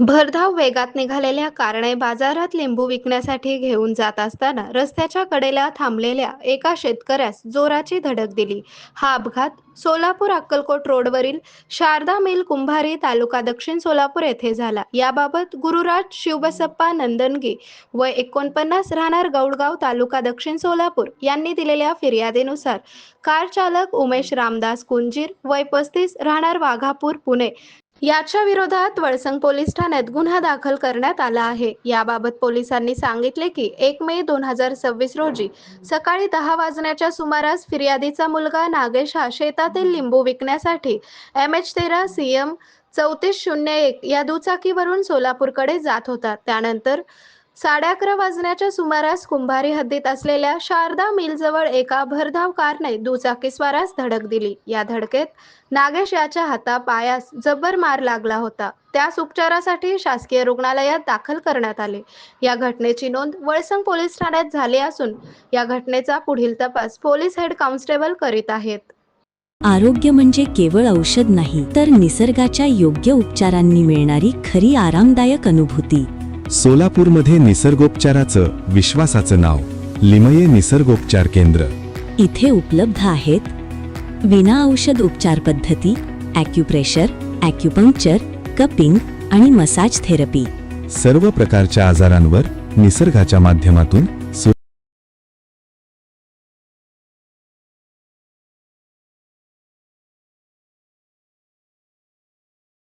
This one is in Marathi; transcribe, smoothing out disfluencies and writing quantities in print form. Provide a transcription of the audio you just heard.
भरधाव वेगात निघालेल्या कारने बाजारात लिंबू विकण्यासाठी घेऊन जात असताना रस्त्याच्या कडेला थांबलेल्या एका शेतकऱ्यास जोराची धडक दिली. हा अपघात सोलापूर अक्कलकोट रोडवरील शारदा मिल कुंभारी तालुका दक्षिण सोलापूर येथे झाला. याबाबत गुरुराज शिवबसप्पा नंदनगी वय 49 राहणार गौडगाव तालुका दक्षिण सोलापूर यांनी दिलेल्या फिर्यादीनुसार कार चालक उमेश रामदास कुंजीर वय 35 राहणार वाघापूर पुणे याच्या विरोधात वळसंग पोलीस ठाण्यात गुन्हा दाखल करण्यात आला आहे. याबाबत पोलिसांनी सांगितले की 1 मे 2026 रोजी सकाळी 10 वाजण्याच्या सुमारास फिर्यादीचा मुलगा नागेश हा शेतातील लिंबू विकण्यासाठी MH13 CM 3401 या दुचाकीवरून सोलापूरकडे जात होता. त्यानंतर 11:30 वाजण्याच्या सुमारास कुंभारी हद्दीत असलेल्या शारदा मिलजवळ एका भरधाव कारने दुचाकीस्वारास धडक दिली. या धडकेत नागेश याच्या हातापायास जबर मार लागला होता. त्यास उपचारासाठी शासकीय रुग्णालयात दाखल करण्यात आले. या घटनेची नोंद वळसंग पोलीस ठाण्यात झाली असून या घटनेचा पुढील तपास पोलीस हेड कॉन्स्टेबल करीत आहेत. आरोग्य म्हणजे केवळ औषध नाही, तर निसर्गाच्या योग्य उपचारांनी मिळणारी खरी आरामदायक अनुभूती. सोलापूरमध्ये निसर्गोपचाराचं विश्वासाचं नाव लिमये निसर्गोपचार केंद्र. इथे उपलब्ध आहेत विना औषध उपचार पद्धती, ॲक्युप्रेशर, ॲक्युपंक्चर, कपिंग आणि मसाज थेरपी. सर्व प्रकारच्या आजारांवर निसर्गाच्या माध्यमातून